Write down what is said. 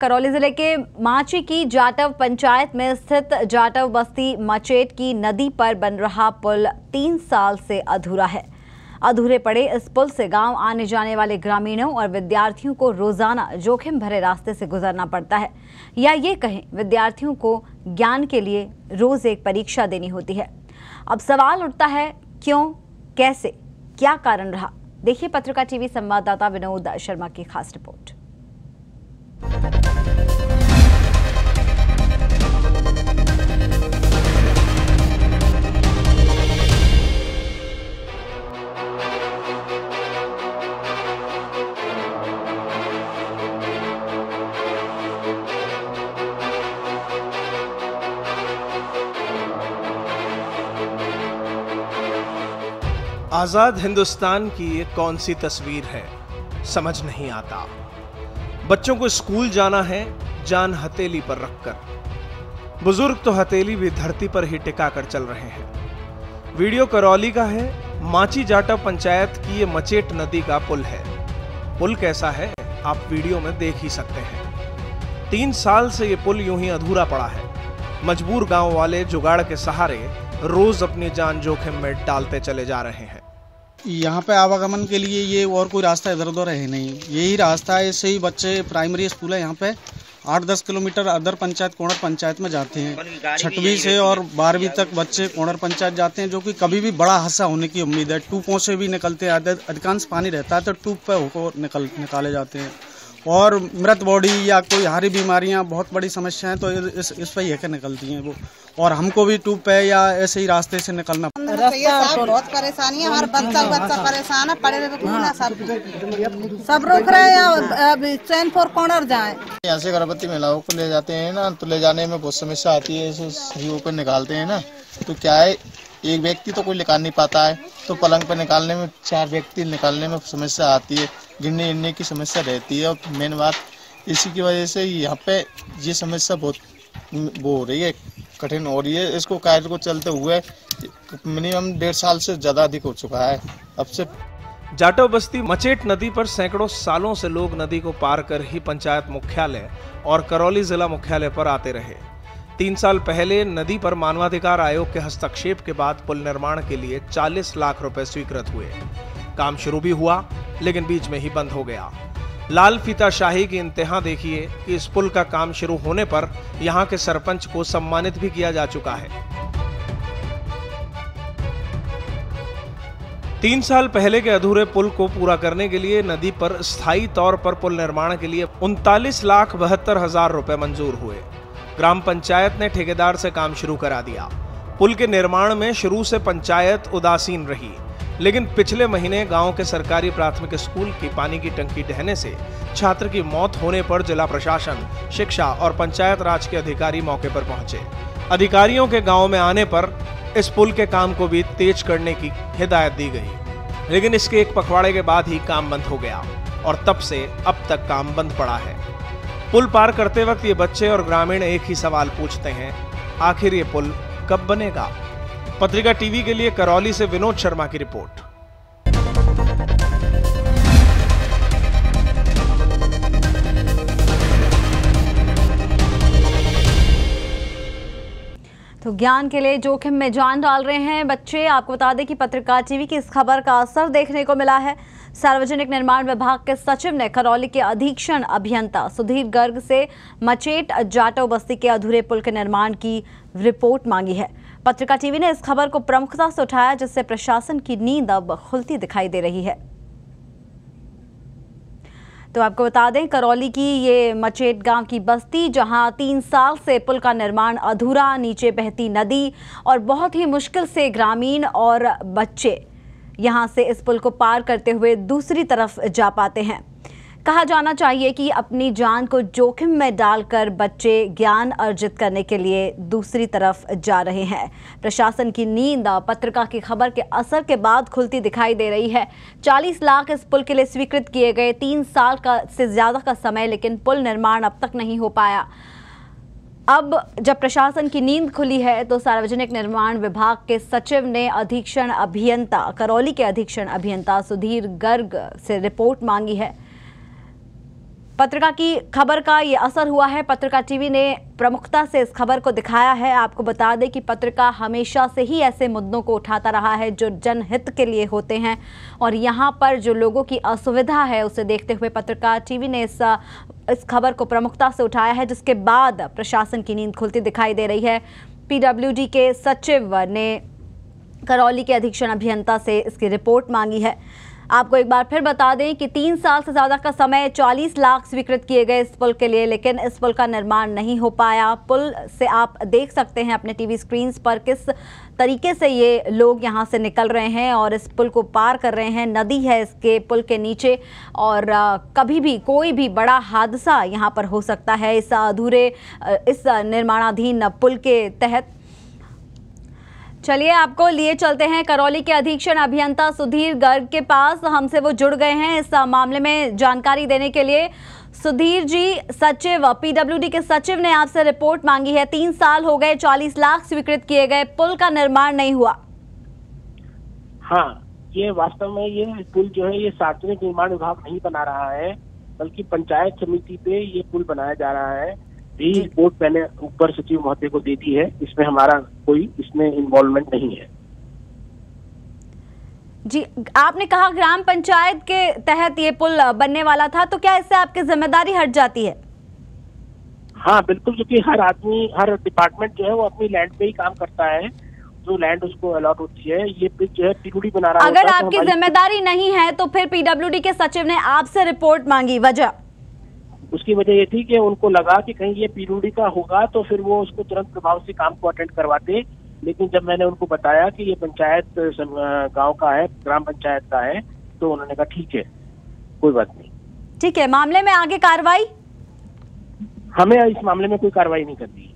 करौली जिले के माची की जाटव पंचायत में स्थित जाटव बस्ती मचेट की नदी पर बन रहा पुल 3 साल से अधूरा है। अधूरे पड़े इस पुल से गांव आने जाने वाले ग्रामीणों और विद्यार्थियों को रोजाना जोखिम भरे रास्ते से गुजरना पड़ता है, या ये कहें विद्यार्थियों को ज्ञान के लिए रोज एक परीक्षा देनी होती है। अब सवाल उठता है, क्यों, कैसे, क्या कारण रहा? देखिए पत्रिका टीवी संवाददाता विनोद शर्मा की खास रिपोर्ट। आजाद हिंदुस्तान की ये कौन सी तस्वीर है, समझ नहीं आता। बच्चों को स्कूल जाना है जान हथेली पर रखकर। बुजुर्ग तो हथेली भी धरती पर ही टिका कर चल रहे हैं। वीडियो करौली का है। माची जाटव पंचायत की ये मचेट नदी का पुल है। पुल कैसा है आप वीडियो में देख ही सकते हैं। 3 साल से ये पुल यूं ही अधूरा पड़ा है। मजबूर गांव वाले जुगाड़ के सहारे रोज अपनी जान जोखिम में डालते चले जा रहे हैं। यहाँ पे आवागमन के लिए ये और कोई रास्ता इधर उधर है नहीं, यही रास्ता है। इससे ही बच्चे, प्राइमरी स्कूल है यहाँ पे 8-10 किलोमीटर अदर पंचायत कोणर पंचायत में जाते हैं। 6वीं से और 12वीं तक बच्चे कोणर पंचायत जाते हैं, जो कि कभी भी बड़ा हादसा होने की उम्मीद है। ट्यूबों से भी निकलते हैं, अधिकांश पानी रहता है तो ट्यूब पे होकर निकाले जाते हैं। और मृत बॉडी या कोई हारी बीमारियां बहुत बड़ी समस्या है, तो इस पर ही निकलती हैं वो। और हमको भी ट्यूब पे या ऐसे ही रास्ते से निकलना बहुत परेशानी है। हमारा बच्चा परेशान है, पड़े सब रोक रहे हैं। चैन फोर कॉर्नर जाए, यहाँ से गर्भवती महिलाओं को ले जाते हैं ना, तो ले जाने में बहुत समस्या आती है। सही होकर निकालते हैं ना, तो क्या है, एक व्यक्ति तो कोई निकाल नहीं पाता है, तो पलंग पर निकालने में 4 व्यक्ति निकालने में समस्या आती है। गिरने की समस्या रहती है। और मेन बात इसी की वजह से यहाँ पे ये समस्या बहुत वो हो रही है, कठिन हो रही है। इसको कार्य को चलते हुए मिनिमम 1.5 साल से ज्यादा अधिक हो चुका है अब से। जाटव बस्ती मचेट नदी पर सैकड़ों सालों से लोग नदी को पार कर ही पंचायत मुख्यालय और करौली जिला मुख्यालय पर आते रहे। 3 साल पहले नदी पर मानवाधिकार आयोग के हस्तक्षेप के बाद पुल निर्माण के लिए 40 लाख रुपए स्वीकृत हुए। काम शुरू भी हुआ, लेकिन बीच में ही बंद हो गया। लाल फीताशाही की इंतहा देखिए कि इस पुल का काम शुरू होने पर यहां के सरपंच को सम्मानित भी किया जा चुका है। 3 साल पहले के अधूरे पुल को पूरा करने के लिए नदी पर स्थायी तौर पर पुल निर्माण के लिए 39,72,000 रुपए मंजूर हुए। ग्राम पंचायत ने ठेकेदार से काम शुरू करा दिया। पुल के निर्माण में शुरू से पंचायत उदासीन रही, लेकिन पिछले महीने गांव के सरकारी प्राथमिक स्कूल की पानी की टंकी ढहने से छात्र की मौत होने पर जिला प्रशासन, शिक्षा और पंचायत राज के अधिकारी मौके पर पहुंचे। अधिकारियों के गांव में आने पर इस पुल के काम को भी तेज करने की हिदायत दी गई, लेकिन इसके एक पखवाड़े के बाद ही काम बंद हो गया और तब से अब तक काम बंद पड़ा है। पुल पार करते वक्त ये बच्चे और ग्रामीण एक ही सवाल पूछते हैं, आखिर ये पुल कब बनेगा? पत्रिका टीवी के लिए करौली से विनोद शर्मा की रिपोर्ट। तो ज्ञान के लिए जोखिम में जान डाल रहे हैं बच्चे। आपको बता दें कि पत्रिका टीवी की इस खबर का असर देखने को मिला है। सार्वजनिक निर्माण विभाग के सचिव ने करौली के अधीक्षण अभियंता सुधीर गर्ग से मचेट जाटव बस्ती के अधूरे पुल के निर्माण की रिपोर्ट मांगी है। पत्रिका टीवी ने इस खबर को प्रमुखता से उठाया, जिससे प्रशासन की नींद अब खुलती दिखाई दे रही है। तो आपको बता दें, करौली की ये मचेट गांव की बस्ती, जहां 3 साल से पुल का निर्माण अधूरा, नीचे बहती नदी और बहुत ही मुश्किल से ग्रामीण और बच्चे यहां से इस पुल को पार करते हुए दूसरी तरफ जा पाते हैं। कहा जाना चाहिए कि अपनी जान को जोखिम में डालकर बच्चे ज्ञान अर्जित करने के लिए दूसरी तरफ जा रहे हैं। प्रशासन की नींद पत्रिका की खबर के असर के बाद खुलती दिखाई दे रही है। 40 लाख इस पुल के लिए स्वीकृत किए गए, 3 साल से ज्यादा का समय, लेकिन पुल निर्माण अब तक नहीं हो पाया। अब जब प्रशासन की नींद खुली है तो सार्वजनिक निर्माण विभाग के सचिव ने अधीक्षण अभियंता, करौली के अधीक्षण अभियंता सुधीर गर्ग से रिपोर्ट मांगी है। पत्रिका की खबर का ये असर हुआ है। पत्रिका टीवी ने प्रमुखता से इस खबर को दिखाया है। आपको बता दें कि पत्रिका हमेशा से ही ऐसे मुद्दों को उठाता रहा है जो जनहित के लिए होते हैं, और यहाँ पर जो लोगों की असुविधा है उसे देखते हुए पत्रिका टीवी ने इस खबर को प्रमुखता से उठाया है, जिसके बाद प्रशासन की नींद खुलती दिखाई दे रही है। पीडब्ल्यूडी के सचिव ने करौली के अधीक्षण अभियंता से इसकी रिपोर्ट मांगी है। आपको एक बार फिर बता दें कि 3 साल से ज़्यादा का समय 40 लाख स्वीकृत किए गए इस पुल के लिए, लेकिन इस पुल का निर्माण नहीं हो पाया। पुल से आप देख सकते हैं अपने टीवी स्क्रीन पर किस तरीके से ये लोग यहाँ से निकल रहे हैं और इस पुल को पार कर रहे हैं। नदी है इसके पुल के नीचे, और कभी भी कोई भी बड़ा हादसा यहाँ पर हो सकता है इस निर्माणाधीन पुल के तहत। चलिए आपको लिए चलते हैं करौली के अधीक्षण अभियंता सुधीर गर्ग के पास। हमसे वो जुड़ गए हैं इस मामले में जानकारी देने के लिए। सुधीर जी, सचिव पीडब्ल्यूडी के सचिव ने आपसे रिपोर्ट मांगी है। 3 साल हो गए, 40 लाख स्वीकृत किए गए, पुल का निर्माण नहीं हुआ। हाँ, ये वास्तव में ये पुल जो है ये सार्वजनिक निर्माण विभाग नहीं बना रहा है, बल्कि पंचायत समिति पे ये पुल बनाया जा रहा है। भी रिपोर्ट मैंने ऊपर सचिव महोदय को दे दी है, इसमें हमारा कोई इसमें इन्वॉल्वमेंट नहीं है। जी, आपने कहा ग्राम पंचायत के तहत ये पुल बनने वाला था, तो क्या इससे आपकी जिम्मेदारी हट जाती है? हाँ बिल्कुल, क्योंकि हर आदमी, हर डिपार्टमेंट जो है वो अपनी लैंड पे ही काम करता है, जो लैंड उसको अलॉट होती है। ये पिच जो है पीडब्ल्यूडी बना रहा है। अगर आपकी जिम्मेदारी नहीं है तो फिर पीडब्ल्यूडी के सचिव ने आपसे रिपोर्ट मांगी, वजह? उसकी वजह ये थी कि उनको लगा कि कहीं ये पीडब्ल्यूडी का होगा तो फिर वो उसको तुरंत प्रभाव से काम को अटेंड करवाते। लेकिन जब मैंने उनको बताया कि ये पंचायत गांव का है, ग्राम पंचायत का है, तो उन्होंने कहा ठीक है, कोई बात नहीं। ठीक है, मामले में आगे कार्रवाई? हमें इस मामले में कोई कार्रवाई नहीं करनी।